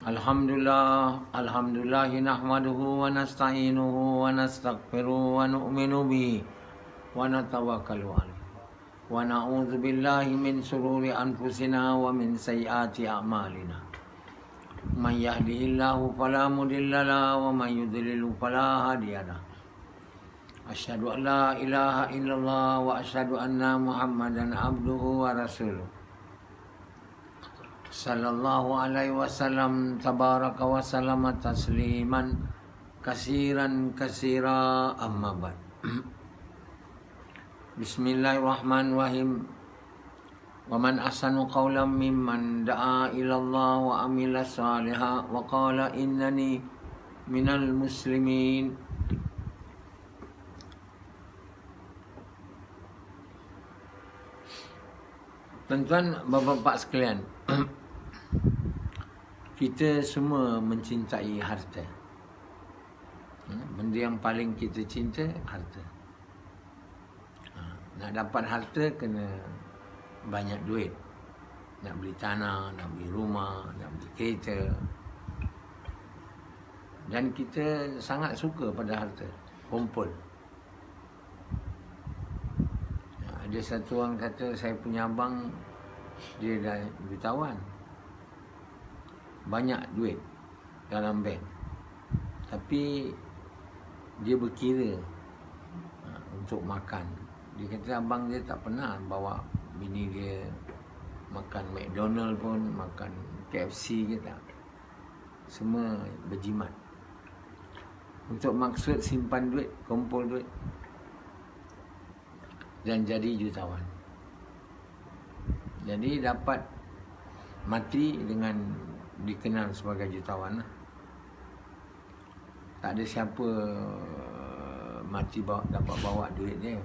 Alhamdulillah nahmaduhu wa nasta'inuhu wa nastaghfiruhu wa nu'minu bihi wa natawakkalu alaihi wa na'udzu billahi min shururi anfusina wa min sayyiati a'malina. Man yahdihillahu fala mudilla lahu wa man yudlil fala hadiya lahu. Asyhadu an la ilaha illallah wa asyhadu anna Muhammadan abduhu wa rasuluh. Sallallahu alaihi wasallam tabaraka wa sallama tasliman kasiran kasira amma ba'd. Bismillahirrahmanirrahim. Wa man ahsanu qawlan mimman da'a ila Allah wa amila salihan wa qala innani minal muslimin. Tuan-tuan, bapa-bapa sekalian, kita semua mencintai harta. Benda yang paling kita cinta, harta. Nak dapat harta, kena banyak duit. Nak beli tanah, nak beli rumah, nak beli kereta. Dan kita sangat suka pada harta, kumpul. Ada satu orang kata, saya punya abang, dia dah jutawan. Banyak duit dalam bank, tapi dia berkira untuk makan. Dia kata abang dia tak pernah bawa bini dia makan McDonald pun, makan KFC ke tak. Semua berjimat untuk maksud simpan duit, kumpul duit dan jadi jutawan. Jadi dapat mati dengan dikenal sebagai jutawan lah. Tak ada siapa mati dapat bawa duit dia.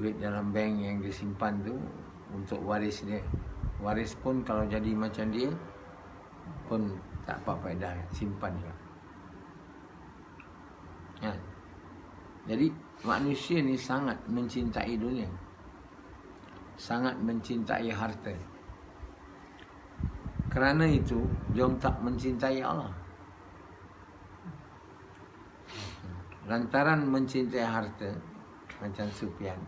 Duit dalam bank yang dia simpan tu untuk waris dia. Waris pun kalau jadi macam dia pun tak apa faedah, simpan juga. Jadi manusia ni sangat mencintai dunia, sangat mencintai harta. Kerana itu, jom tak mencintai Allah. Lantaran mencintai harta, macam Sufyan,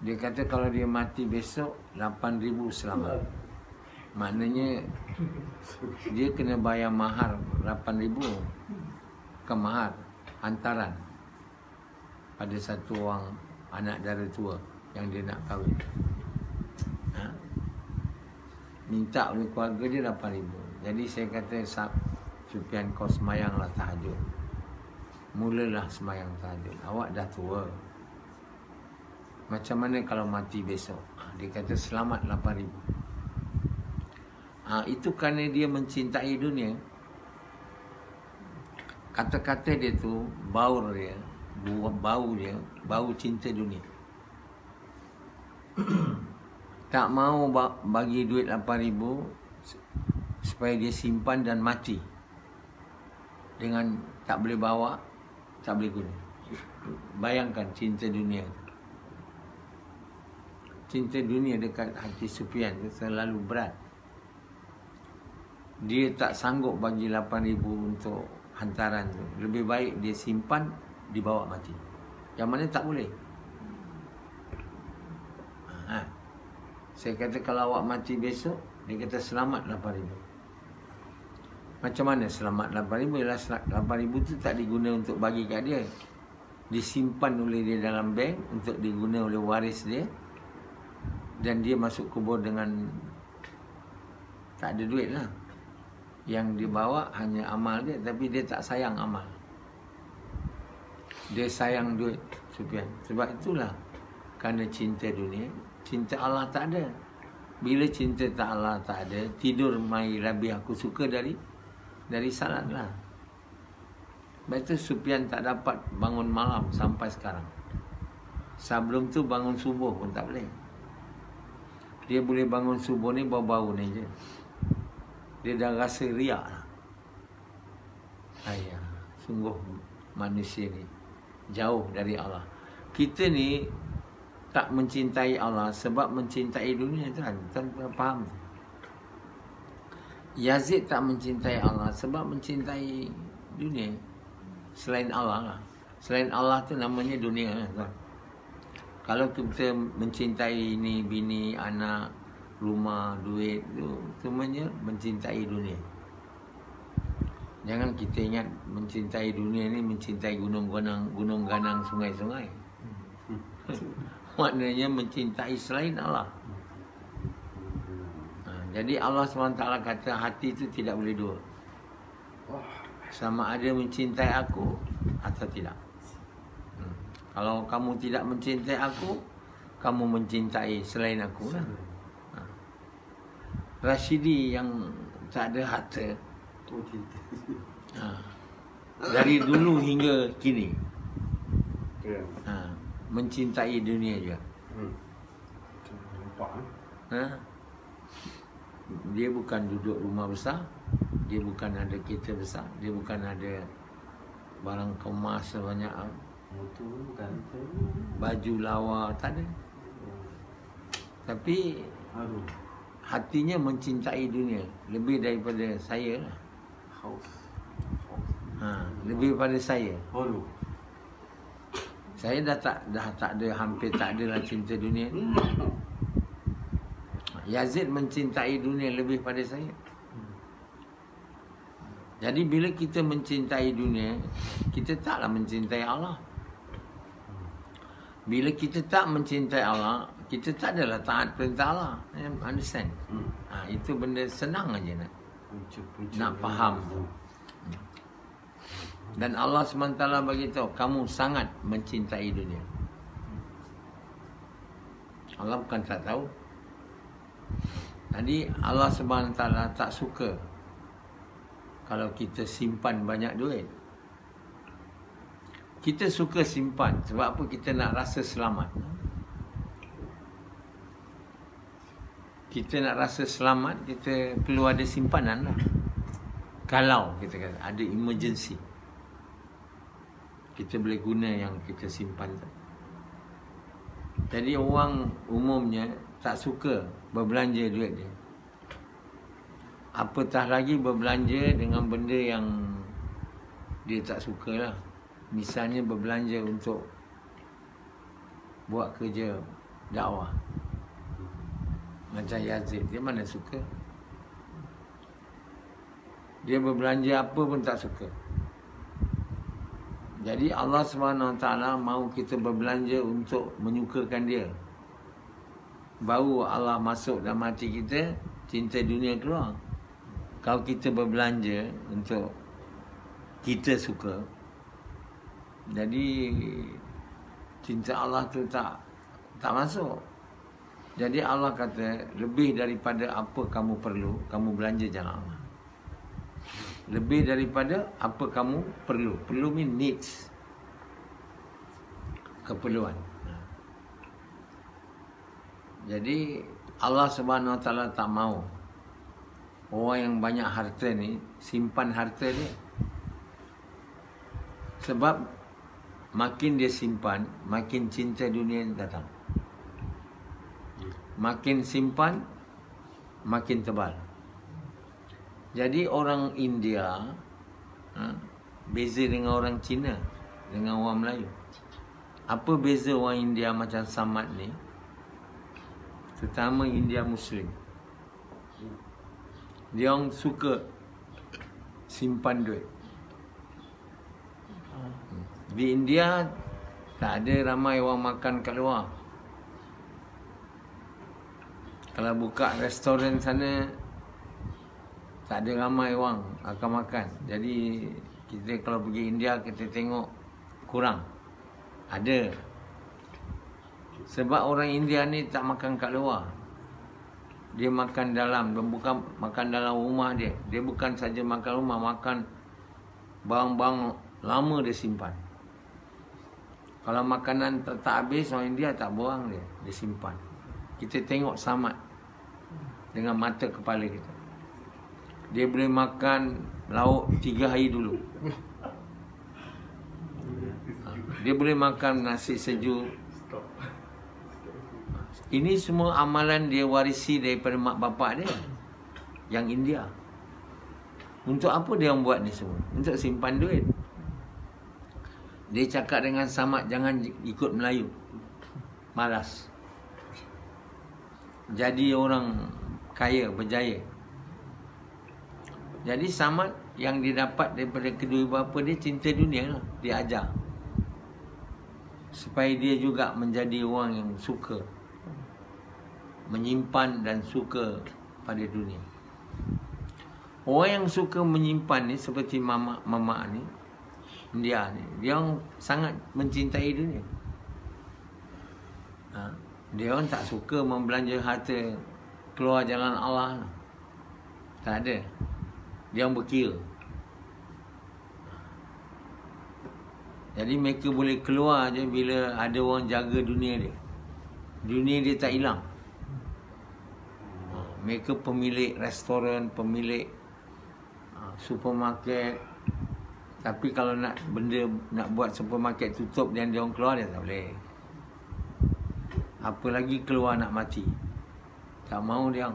dia kata kalau dia mati besok 8,000 selamat. Maknanya dia kena bayar mahar 8,000. Bukan mahar, hantaran pada satu orang anak dara tua yang dia nak kahwin. Minta oleh keluarga dia 8,000. Jadi saya kata, Sufyan, kau semayanglah tahajud. Mulalah semayang tahajud. Awak dah tua. Macam mana kalau mati besok? Dia kata selamat 8,000. Itu kerana dia mencintai dunia. Kata-kata dia tu, bau dia, bau cinta dunia. Tak mau bagi duit 8,000 supaya dia simpan dan mati dengan tak boleh bawa, tak boleh guna. Bayangkan cinta dunia. Cinta dunia dekat hati Sufyan itu terlalu berat. Dia tak sanggup bagi 8,000 untuk hantaran tu. Lebih baik dia simpan, dibawa mati. Yang mana tak boleh. Saya kata kalau awak mati besok, dia kata selamat 8,000. Macam mana selamat 8,000? Ialah 8,000 tu tak diguna untuk bagi kat dia. Disimpan oleh dia dalam bank untuk diguna oleh waris dia. Dan dia masuk kubur dengan tak ada duit lah. Yang dia bawa hanya amal dia, tapi dia tak sayang amal. Dia sayang duit, Sufyan. Sebab itulah, kerana cinta dunia, cinta Allah tak ada. Bila cinta tak Allah tak ada, tidur mai lebih aku suka dari salat lah. Sebab itu Sufyan tak dapat bangun malam sampai sekarang. Sebelum tu bangun subuh pun tak boleh. Dia boleh bangun subuh ni bau-bau ni je. Dia dah rasa riak lah. Ayah, sungguh manusia ni jauh dari Allah. Kita ni tak mencintai Allah sebab mencintai dunia, tuan. Tuan faham? Yazid tak mencintai Allah sebab mencintai dunia. Selain Allah lah. Selain Allah tu namanya dunia lah. Kalau kita mencintai ini, bini, anak, rumah, duit tu semuanya mencintai dunia. Jangan kita ingat mencintai dunia ni mencintai gunung ganang, sungai-sungai. Maknanya mencintai selain Allah. Jadi Allah SWT kata hati itu tidak boleh dua. Sama ada mencintai aku atau tidak. Kalau kamu tidak mencintai aku, kamu mencintai selain aku lah. Rashidi yang tak ada harta, dari dulu hingga kini, mencintai dunia juga. Dia bukan duduk rumah besar, dia bukan ada kereta besar, dia bukan ada barang kemas sebanyak, baju lawa, tak ada. Tapi hatinya mencintai dunia lebih daripada saya lah. Lebih daripada saya. Saya dah tak ada, hampir tak ada lah cinta dunia ni. Yazid mencintai dunia lebih pada saya. Jadi bila kita mencintai dunia, kita taklah mencintai Allah. Bila kita tak mencintai Allah, kita tak adalah taat perintah Allah. Understand? Itu benda senang aja nak faham tu. Dan Allah SWT beritahu, kamu sangat mencintai dunia. Allah bukan tak tahu. Jadi Allah SWT tak suka kalau kita simpan banyak duit. Kita suka simpan sebab apa? Kita nak rasa selamat. Kita nak rasa selamat, kita perlu ada simpanan lah. Kalau kita kata ada emergency, kita boleh guna yang kita simpan. Jadi orang umumnya tak suka berbelanja duit dia. Apatah lagi berbelanja dengan benda yang dia tak suka lah. Misalnya berbelanja untuk buat kerja dakwah. Macam Yazid, dia mana suka? Dia berbelanja apa pun tak suka. Jadi Allah SWT mahu kita berbelanja untuk menyukakan dia. Baru Allah masuk dalam hati kita, cinta dunia keluar. Kalau kita berbelanja untuk kita suka, jadi cinta Allah tu tak masuk. Jadi Allah kata, lebih daripada apa kamu perlu, kamu belanja jalan Allah. Lebih daripada apa kamu perlu. Perlu mean needs. Keperluan. Jadi Allah SWT tak mau orang yang banyak harta ni simpan harta dia. Sebab makin dia simpan, makin cinta dunia datang. Makin simpan, makin tebal. Jadi orang India beza dengan orang Cina, dengan orang Melayu. Apa beza orang India macam Samad ni? Terutama India Muslim. Dia orang suka simpan duit. Di India tak ada ramai orang makan kat luar. Kalau buka restoran sana, tak ada ramai orang akan makan. Jadi kita kalau pergi India, kita tengok kurang. Ada. Sebab orang India ni tak makan kat luar. Dia makan dalam, bukan makan dalam rumah dia. Dia bukan saja makan rumah, makan barang-barang lama dia simpan. Kalau makanan tak habis, orang India tak buang dia, dia simpan. Kita tengok Samad dengan mata kepala kita. Dia boleh makan lauk 3 hari dulu. Dia boleh makan nasi sejuk. Ini semua amalan dia warisi daripada mak bapak dia yang India. Untuk apa dia orang buat ni semua? Untuk simpan duit. Dia cakap dengan Samad, jangan ikut Melayu. Malas. Jadi orang kaya, berjaya. Jadi Samad yang didapat daripada kedua bapa dia cinta dunia lah. Dia ajar. Supaya dia juga menjadi orang yang suka menyimpan dan suka pada dunia. Orang yang suka menyimpan ni seperti mama ni, dia ni, dia orang sangat mencintai dunia. Dia orang tak suka membelanja harta keluar jalan Allah. Tak ada. Dia orang berkira. Jadi mereka boleh keluar je bila ada orang jaga dunia dia. Dunia dia tak hilang. Mereka pemilik restoran, pemilik supermarket. Tapi kalau nak buat supermarket tutup dan dia orang keluar, dia tak boleh. Apa lagi keluar nak mati. Tak mau dia.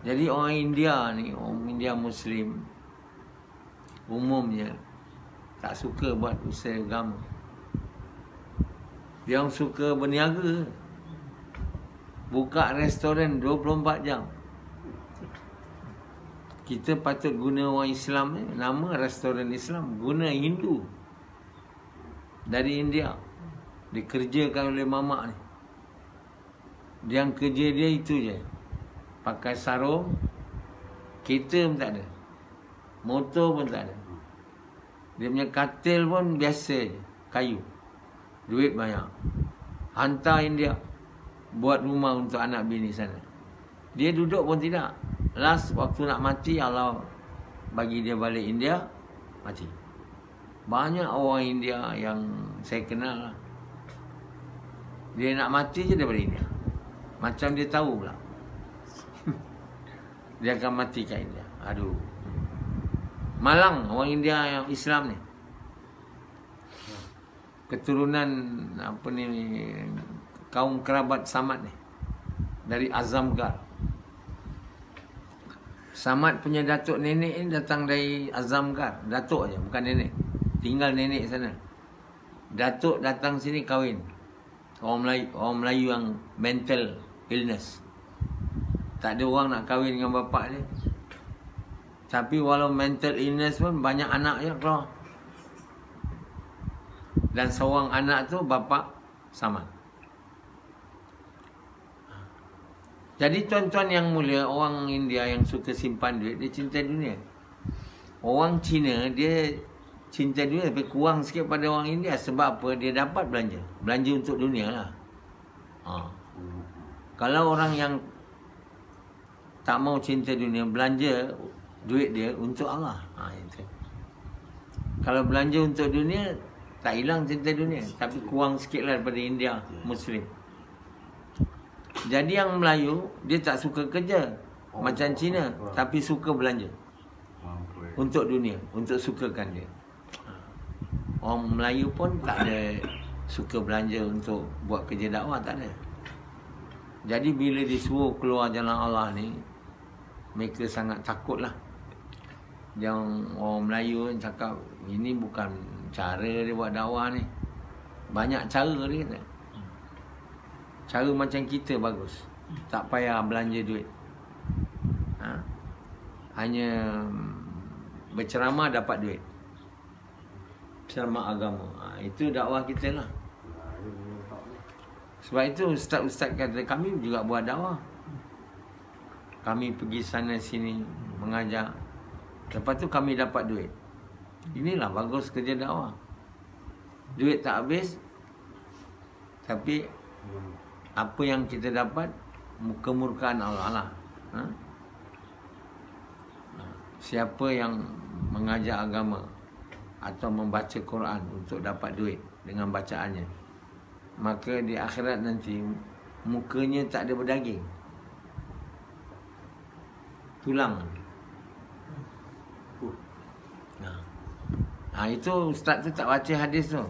Jadi orang India ni, orang India Muslim, umumnya tak suka buat usaha agama. Dia orang suka berniaga. Buka restoran 24 jam. Kita patut guna orang Islam ni, nama restoran Islam, guna Hindu dari India. Dikerjakan oleh mamak ni. Dia yang kerja dia itu je. Pakai sarung. Kereta pun tak ada. Motor pun tak ada. Dia punya katil pun biasa je. Kayu. Duit banyak. Hantar India. Buat rumah untuk anak bini sana. Dia duduk pun tidak. Last waktu nak mati, Allah bagi dia balik India. Mati. Banyak orang India yang saya kenal lah. Dia nak mati je daripada India. Macam dia tahu pula. Dia akan mati kat India. Aduh. Malang orang India yang Islam ni. Keturunan apa ni, kaum kerabat Samad ni. Dari Azamgar. Samad punya datuk nenek ni datang dari Azamgar. Datuk je, bukan nenek. Tinggal nenek sana. Datuk datang sini kahwin. Orang Melayu yang mental illness. Tak ada orang nak kahwin dengan bapak dia. Tapi walau mental illness pun banyak anak je keluar. Dan seorang anak tu bapak Samad. Jadi tuan-tuan yang mulia, orang India yang suka simpan duit, dia cinta dunia. Orang Cina, dia cinta dunia tapi kurang sikit pada orang India. Sebab apa? Dia dapat belanja. Belanja untuk dunia lah. Kalau orang yang tak mau cinta dunia, belanja duit dia untuk Allah. Itu. Kalau belanja untuk dunia, tak hilang cinta dunia. Tapi kurang sikit lah daripada India Muslim. Jadi yang Melayu, dia tak suka kerja. Macam Cina. Tapi suka belanja. Untuk dunia. Untuk sukakan dia. Orang Melayu pun tak ada suka belanja untuk buat kerja dakwah. Tak ada. Jadi bila disuruh keluar jalan Allah ni, mereka sangat takut lah. Yang orang Melayu cakap, ini bukan cara dia buat dakwah ni. Banyak cara dia kata. Cara macam kita bagus. Tak payah belanja duit. Hanya berceramah dapat duit. Ceramah agama. Itu dakwah kita lah. Sebab itu ustaz-ustaz kata, kami juga buat dakwah. Kami pergi sana sini mengajar. Lepas tu kami dapat duit. Inilah bagus kerja dakwah. Duit tak habis. Tapi apa yang kita dapat, kemurkaan Allah lah. Siapa yang mengajar agama atau membaca Quran untuk dapat duit dengan bacaannya, maka di akhirat nanti mukanya tak ada berdaging, tulang. Itu ustaz tu tak baca hadis tu.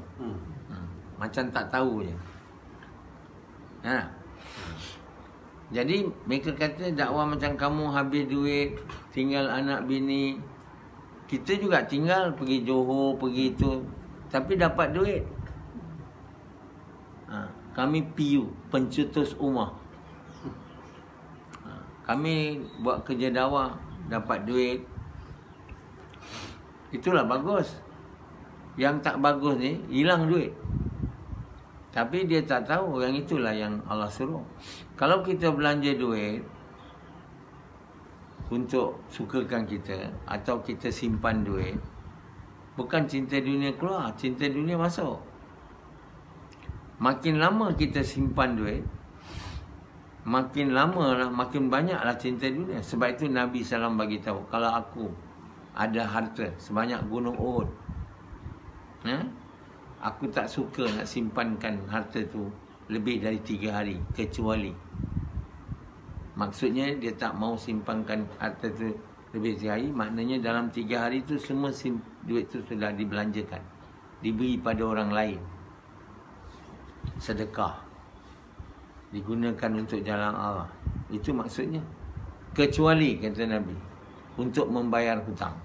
Macam tak tahu je. Jadi mereka kata dakwah macam kamu habis duit, tinggal anak bini, Kita juga tinggal pergi Johor, pergi itu, tapi dapat duit. Kami PU, pencetus umah. Kami buat kerja dakwah, dapat duit. Itulah bagus. Yang tak bagus ni, hilang duit. Tapi dia tak tahu yang itulah yang Allah suruh. Kalau kita belanja duit untuk sukakan kita, atau kita simpan duit, bukan cinta dunia keluar, cinta dunia masuk. Makin lama kita simpan duit, makin lama lah, makin banyaklah cinta dunia. Sebab itu Nabi SAW bagi tahu, kalau aku ada harta sebanyak gunung Uhud, aku tak suka nak simpankan harta tu lebih dari 3 hari, kecuali, maksudnya dia tak mau simpankan harta tu lebih 3 hari. Maknanya dalam 3 hari tu semua duit tu sudah dibelanjakan, diberi pada orang lain, sedekah, digunakan untuk jalan Allah. Itu maksudnya. Kecuali, kata Nabi, untuk membayar hutang.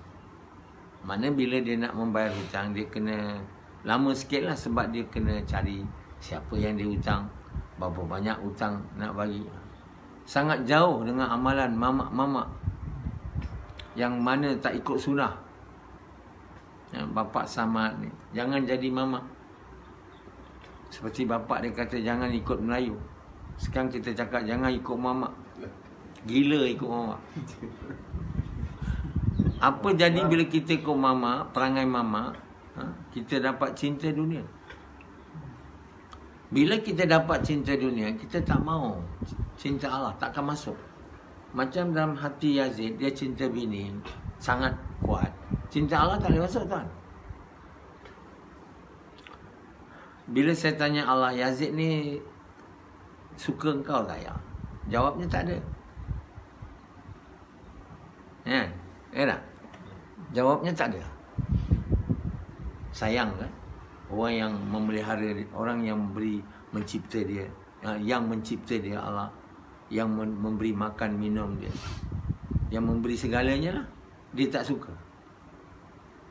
Mana bila dia nak membayar hutang, dia kena lama sikit lah, sebab dia kena cari siapa yang dia hutang, berapa banyak hutang nak bagi. Sangat jauh dengan amalan mamak-mamak yang mana tak ikut sunnah. Bapak Samad ni, jangan jadi mamak. Seperti bapak dia kata jangan ikut Melayu. Sekarang kita cakap jangan ikut mamak. Gila ikut mamak. Apa jadi bila kita ikut mamak, perangai mamak, kita dapat cinta dunia. Bila kita dapat cinta dunia, kita tak mau cinta Allah, takkan masuk. Macam dalam hati Yazid, dia cinta bini sangat kuat. Cinta Allah tak boleh masuk, tuan. Bila saya tanya Allah, Yazid ni suka engkau tak ya? Jawabnya tak ada. Tak? Jawabnya tak ada. Sayang kan? Orang yang memelihara, orang yang mencipta dia, yang mencipta dia Allah, yang memberi makan minum dia, yang memberi segalanya lah, dia tak suka.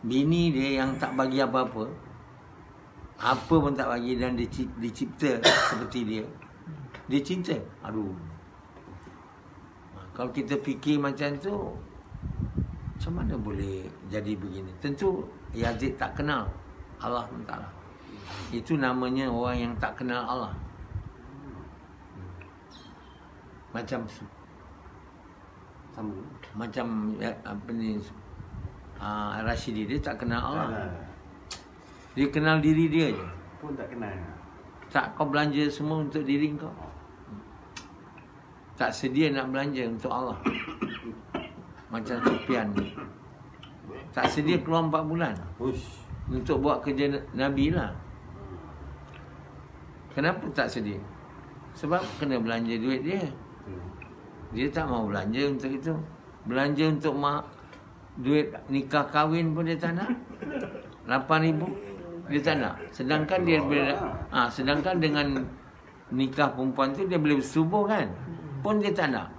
Bini dia yang tak bagi apa-apa, apa pun tak bagi, dan dicipta seperti dia, dia cinta. Aduh, kalau kita fikir macam tu, macam mana boleh jadi begini? Tentu Yazid tak kenal Allah Ta'ala. Itu namanya orang yang tak kenal Allah. Macam apa ni, Rashidi, dia tak kenal Allah. Dia kenal diri dia je. Pun tak kenal. Tak, kau belanja semua untuk diri kau, tak sedia nak belanja untuk Allah. Macam Sufyan ni, tak sedia keluar 4 bulan untuk buat kerja Nabi lah. Kenapa tak sedia? Sebab kena belanja duit dia. Dia tak mau belanja untuk itu. Belanja untuk duit nikah kahwin pun dia tak nak. 8,000 dia tak nak. Sedangkan dia sedangkan dengan nikah perempuan tu dia boleh bersubuh kan, pun dia tak nak.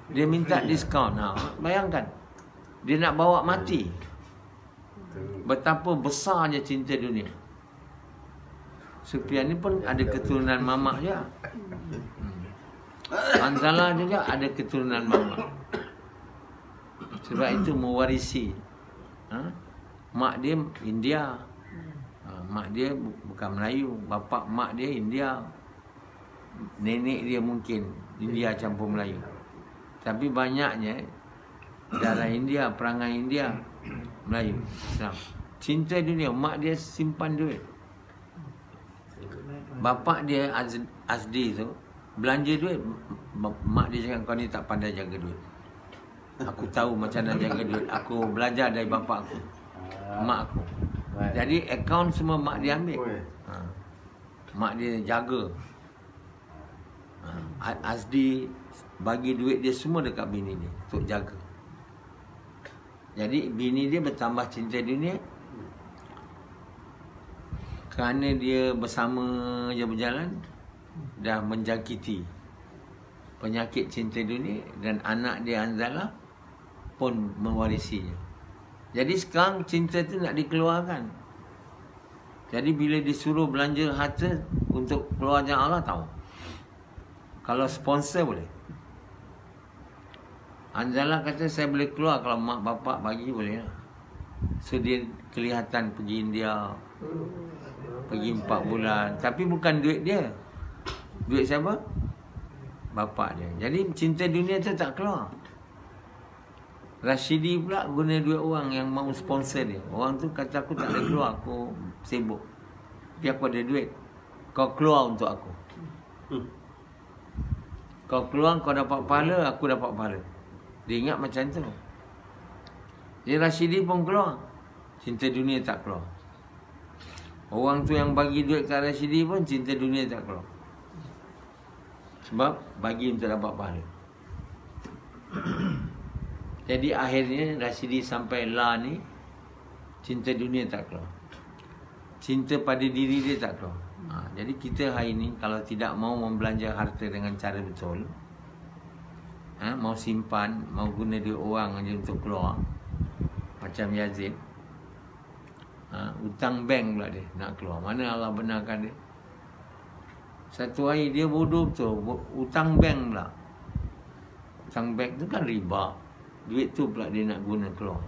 Dia minta diskaun. Bayangkan, dia nak bawa mati. Betapa besarnya cinta dunia. Sufyan ni pun ada keturunan mamak je. Hanzalah juga ada keturunan mamak. Sebab itu mewarisi. Mak dia India. Mak dia bukan Melayu. Mak dia India. Nenek dia mungkin India campur Melayu. Tapi banyaknya darah India, perangai India, Melayu, Islam. Cinta dunia. Mak dia simpan duit. Bapak dia Azdi tu belanja duit. Mak dia cakap, kau ni tak pandai jaga duit. Aku tahu macam mana jaga duit. Aku belajar dari bapak aku, mak aku. Jadi akaun semua mak dia ambil. Mak dia jaga. Azdi bagi duit dia semua dekat bini dia untuk jaga. Jadi bini dia bertambah cinta dunia kerana dia bersama je berjalan, dah menjangkiti penyakit cinta dunia, dan anak dia Hanzalah pun mewarisinya. Jadi sekarang cinta tu nak dikeluarkan. Jadi bila disuruh belanja harta untuk keluar jalan Allah, tahu. Kalau sponsor boleh. Anjala kata saya boleh keluar kalau mak bapak bagi, boleh lah. So dia kelihatan pergi India, pergi 4 bulan. Tapi bukan duit dia. Duit siapa? Bapak dia. Jadi cinta dunia tu tak keluar. Rashidi pula guna duit orang yang mau sponsor dia. Orang tu kata aku tak boleh keluar, aku sibuk. Dia aku ada duit, kau keluar untuk aku. Kau keluar, kau dapat pahala, aku dapat pahala. Dia ingat macam tu. Jadi Rashidi pun keluar, cinta dunia tak keluar. Orang tu yang bagi duit kat Rashidi pun cinta dunia tak keluar. Sebab bagi untuk dapat pahala. Jadi akhirnya Rashidi sampai La ni, cinta dunia tak keluar. Cinta pada diri dia tak keluar. Jadi kita hari ni kalau tidak mau membelanja harta dengan cara betul, mau simpan, mau guna duit orang aja untuk keluar, macam Yazid, hutang bank pula dia nak keluar. Mana Allah benarkan dia? Satu hari dia bodoh betul, hutang bank pula. Hutang bank tu kan riba. Duit tu pula dia nak guna keluar.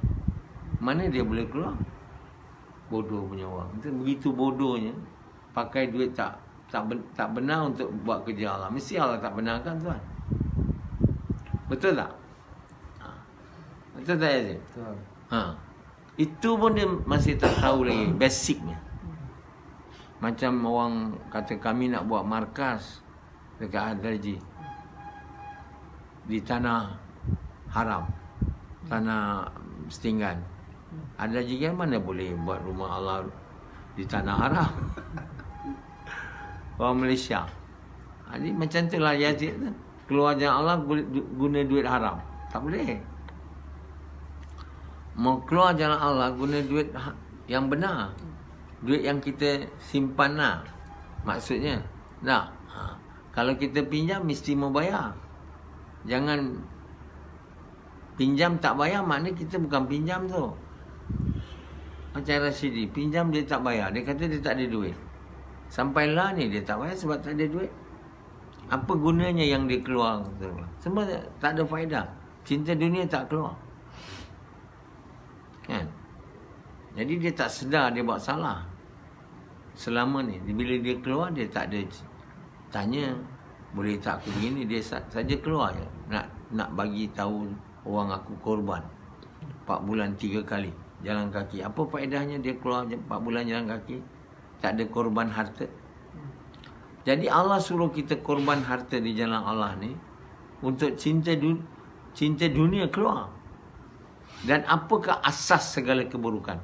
Mana dia boleh keluar? Bodoh punya orang. Begitu bodohnya, pakai duit tak benar untuk buat kerja Allah. Mesti Allah tak benarkan, tuan. Betul tak? Betul tak, Yazid? Betul. Itu pun dia masih tak tahu lagi basicnya. Macam orang kata kami nak buat markas dekat Haji di tanah haram, tanah setinggan. Ada juga mana boleh buat rumah Allah di tanah haram. Orang Malaysia. Jadi macam tu lah Yazid tu. Keluar jalan Allah guna duit haram. Tak boleh. Mau keluar jalan Allah guna duit yang benar. Duit yang kita simpan lah. Maksudnya. Tak. Kalau kita pinjam mesti mau bayar. Jangan pinjam tak bayar, maknanya kita bukan pinjam tu. Macam Rashidi, pinjam dia tak bayar. Dia kata dia tak ada duit. Sampailah ni dia tak bayar sebab tak ada duit. Apa gunanya yang dia keluar? Sebab tak ada faedah. Cinta dunia tak keluar. Kan? Jadi dia tak sedar dia buat salah. Selama ni, bila dia keluar dia tak ada tanya, boleh tak aku begini, dia saja keluar je. Nak bagi tahu orang aku korban 4 bulan 3 kali jalan kaki. Apa faedahnya dia keluar 4 bulan jalan kaki, tak ada korban harta. Jadi Allah suruh kita korban harta di jalan Allah ni untuk cinta dunia keluar. Dan apakah asas segala keburukan?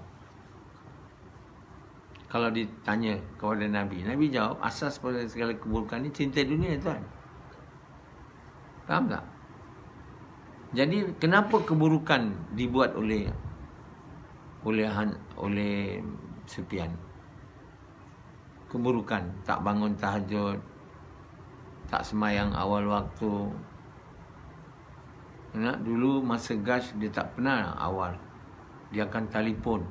Kalau ditanya kepada Nabi, Nabi jawab asas pada segala keburukan ni cinta dunia, tuan. Faham tak? Jadi kenapa keburukan dibuat oleh Sufyan? Keburukan, tak bangun tahajud, tak semayang awal waktu. Dulu masa gas dia tak pernah awal. Dia akan telefon.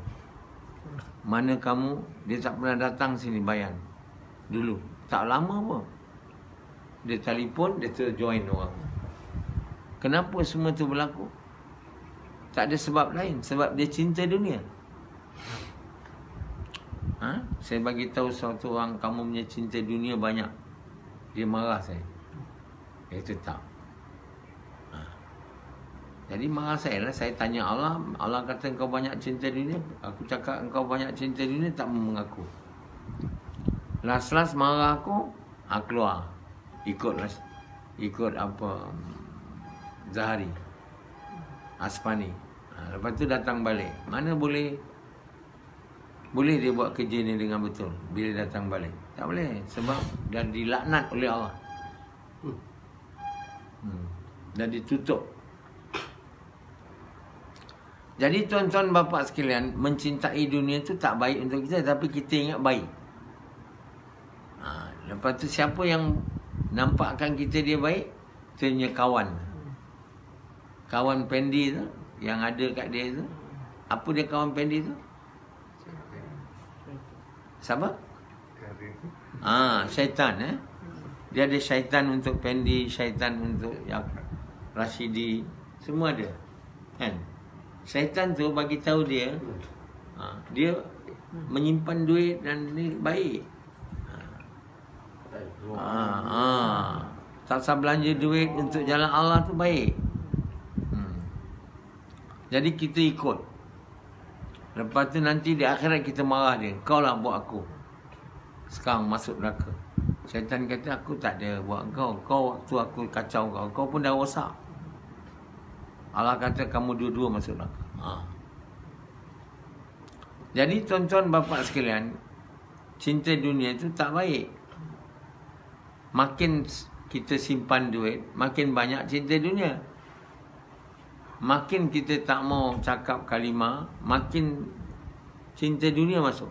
Mana kamu? Dia tak pernah datang sini bayan. Dulu. Tak lama pun. Dia telefon, dia terjoin orang. Kenapa semua tu berlaku? Tak ada sebab lain. Sebab dia cinta dunia. Saya bagi tahu suatu orang, kamu punya cinta dunia banyak. Dia marah saya. Itu tak. Jadi marah saya lah. Saya tanya Allah. Allah kata engkau banyak cinta dunia. Aku cakap engkau banyak cinta dunia, tak mengaku. Last marah aku, keluar. Ikut apa, Zahari, Aspani. Lepas tu datang balik. Mana boleh dia buat kerja ni dengan betul bila datang balik? Tak boleh. Sebab dah dilaknat oleh Allah. Dah ditutup. Jadi tuan-tuan bapa sekalian, mencintai dunia tu tak baik untuk kita, tapi kita ingat baik. Lepas tu siapa yang nampakkan kita dia baik? Tanya kawan. Kawan Pendi tu, yang ada kat dia tu, Apa dia kawan pendi tu? Siapa? Syaitan Dia ada syaitan untuk pendi, syaitan untuk yang Rashidi, semua ada. Kan? Syaitan tu bagi tahu dia, dia menyimpan duit dan ni baik. Tak usah belanja duit untuk jalan Allah tu baik. Jadi kita ikut. Lepas tu nanti di akhirat kita marah dia. Kau lah buat aku sekarang masuk neraka. Syaitan kata aku tak ada buat kau. Kau waktu aku kacau kau, kau pun dah rosak. Allah kata kamu dua-dua masuk neraka. Jadi tuan-tuan bapa sekalian, cinta dunia itu tak baik. Makin kita simpan duit, makin banyak cinta dunia. Makin kita tak mau cakap kalimah, makin cinta dunia masuk.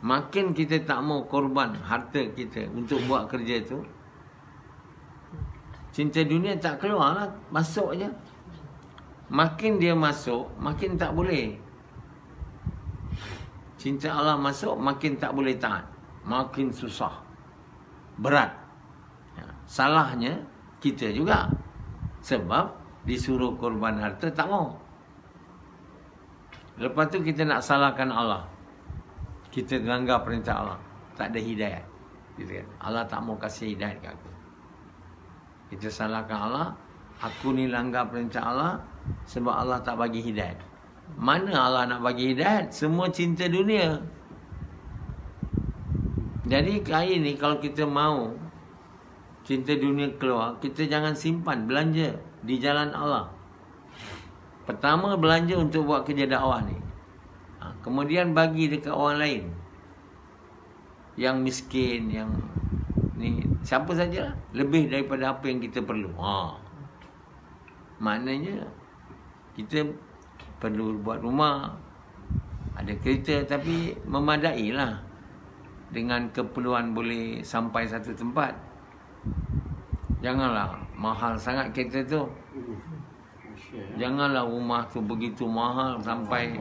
Makin kita tak mau korban harta kita untuk buat kerja tu, cinta dunia tak keluar lah, masuk je. Makin dia masuk, makin tak boleh. Cinta Allah masuk, makin tak boleh taat, makin susah, berat. Salahnya kita juga, sebab disuruh korban harta tak mau. Lepas tu kita nak salahkan Allah, kita langgar perintah Allah, tak ada hidayat. Allah tak mau kasih hidayat kat aku. Kita salahkan Allah, aku ni langgar perintah Allah sebab Allah tak bagi hidayat. Mana Allah nak bagi hidayat? Semua cinta dunia. Jadi hari ni kalau kita mau cinta dunia keluar, kita jangan simpan, belanja di jalan Allah. Pertama belanja untuk buat kerja dakwah ni. Kemudian bagi dekat orang lain, yang miskin, yang ni, siapa sajalah, lebih daripada apa yang kita perlu. Maknanya kita perlu buat rumah, ada kereta, tapi memadai lah. Dengan keperluan boleh sampai satu tempat. Janganlah mahal sangat kereta tu. Janganlah rumah tu begitu mahal sampai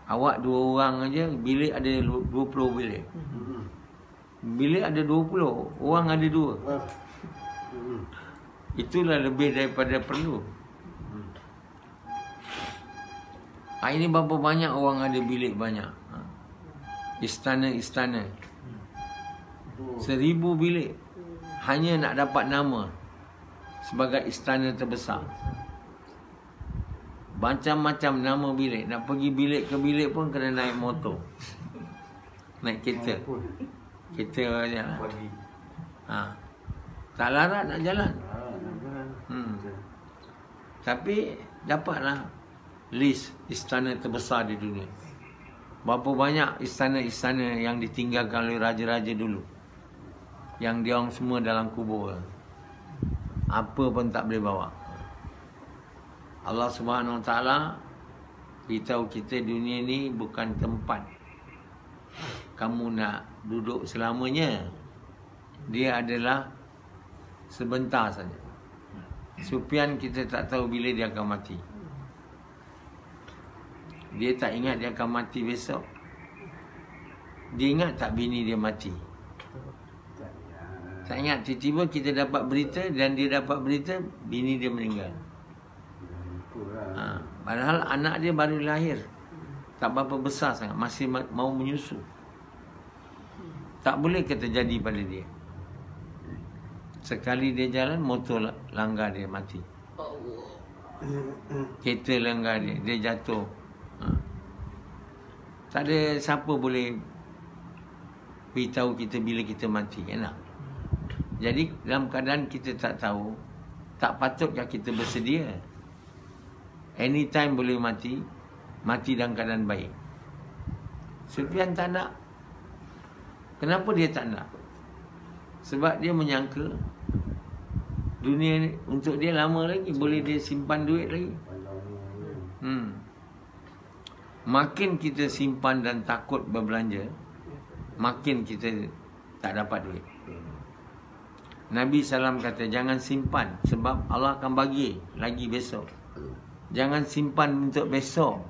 awak 2 orang aja, bilik ada 20 bilik. Bilik ada 20, orang ada 2. Itulah lebih daripada perlu. Ini berapa banyak orang ada bilik banyak. Istana-istana 1000 bilik, hanya nak dapat nama sebagai istana terbesar. Macam-macam nama bilik. Nak pergi bilik ke bilik pun kena naik motor, naik kereta. Kereta je lah. Tak larat nak jalan. Tapi dapatlah list istana terbesar di dunia. Berapa banyak istana-istana yang ditinggalkan oleh raja-raja dulu, yang dia orang semua dalam kubur, apa pun tak boleh bawa. Allah Subhanahu Wa Taala beritahu kita dunia ni bukan tempat kamu nak duduk selamanya. Dia adalah sebentar saja. Sufyan kita tak tahu bila dia akan mati. Dia tak ingat dia akan mati besok. Dia ingat tak bini dia mati? Tak ingat. Tiba-tiba kita dapat berita, dan dia dapat berita bini dia meninggal. Padahal anak dia baru lahir, tak berapa besar sangat, masih mau menyusu. Tak boleh terjadi pada dia. Sekali dia jalan, motor langgar dia, mati. Kereta langgar dia, dia jatuh. Tak ada siapa boleh beritahu kita bila kita mati, enak. Jadi dalam keadaan kita tak tahu, tak patutkah kita bersedia? Anytime boleh mati, mati dalam keadaan baik. Sufyan tak nak. Kenapa dia tak nak? Sebab dia menyangka dunia ni untuk dia lama lagi, boleh dia simpan duit lagi. Makin kita simpan dan takut berbelanja, makin kita tak dapat duit. Nabi SAW kata jangan simpan, sebab Allah akan bagi lagi besok. Jangan simpan untuk besok.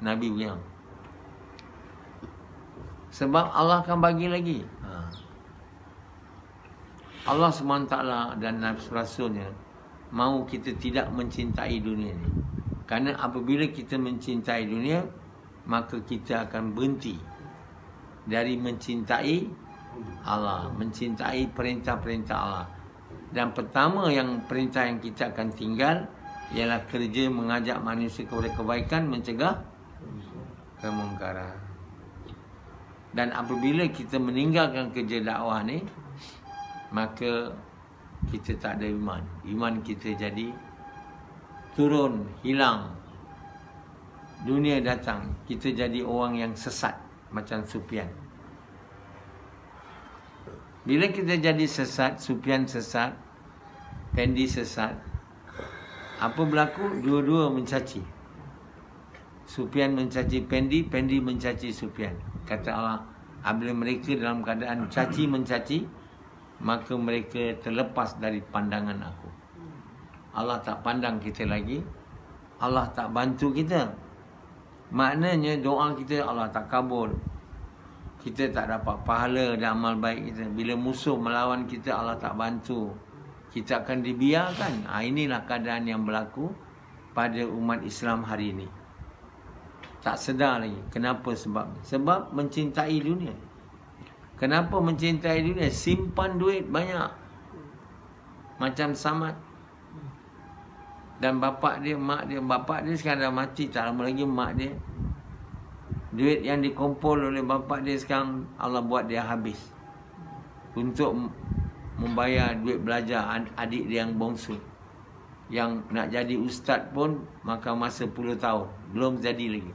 Nabi bilang. Sebab Allah akan bagi lagi. Allah SWT dan Rasulnya mahu kita tidak mencintai dunia ni. Kerana apabila kita mencintai dunia, maka kita akan berhenti dari mencintai Allah, mencintai perintah-perintah Allah. Dan pertama yang perintah yang kita akan tinggal ialah kerja mengajak manusia kepada kebaikan, mencegah kemungkaran. Dan apabila kita meninggalkan kerja dakwah ni, maka kita tak ada iman. Iman kita jadi turun, hilang. Dunia datang, kita jadi orang yang sesat macam Sufyan. Bila kita jadi sesat, Sufyan sesat, Pendi sesat, apa berlaku? Dua-dua mencaci. Sufyan mencaci Pendi, Pendi mencaci Sufyan. Kata Allah, apabila mereka dalam keadaan caci mencaci, maka mereka terlepas dari pandangan aku. Allah tak pandang kita lagi. Allah tak bantu kita. Maknanya doa kita Allah tak kabul. Kita tak dapat pahala dan amal baik kita. Bila musuh melawan kita, Allah tak bantu. Kita akan dibiarkan. Inilah keadaan yang berlaku pada umat Islam hari ini. Tak sedar lagi. Kenapa sebab? Sebab mencintai dunia. Kenapa mencintai dunia? Simpan duit banyak. Macam Samad. Dan bapak dia, mak dia. Bapak dia sekarang dah mati. Tak lama lagi mak dia. Duit yang dikumpul oleh bapak dia sekarang, Allah buat dia habis. Untuk membayar duit belajar adik dia yang bongsu. Yang nak jadi ustaz pun makan masa 10 tahun. Belum jadi lagi.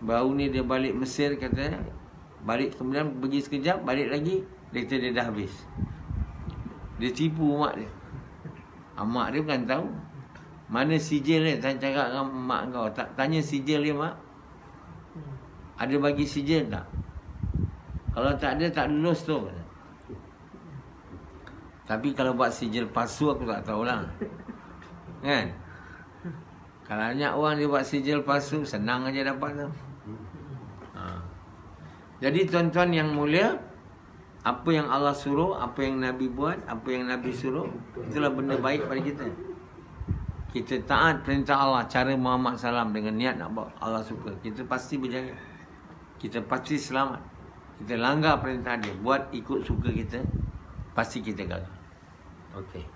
Baru ni dia balik Mesir, katanya. Balik kemudian pergi sekejap, balik lagi, dia dah habis. Dia tipu mak dia. Mak dia bukan tahu. Mana sijil dia? Saya cakap dengan mak kau. Tanya sijil dia, mak. Ada bagi sijil tak? Kalau tak ada, tak lulus tu. Tapi kalau buat sijil palsu, aku tak tahulah. Kan? Kalau banyak orang dia buat sijil palsu, senang aja dapat tu. Jadi tuan-tuan yang mulia, apa yang Allah suruh, apa yang Nabi buat, apa yang Nabi suruh, itulah benda baik pada kita. Kita taat perintah Allah, cara Muhammad SAW dengan niat nak buat Allah suka, kita pasti berjaya. Kita pasti selamat. Kita langgar perintah dia, buat ikut suka kita, pasti kita gagal. Okey.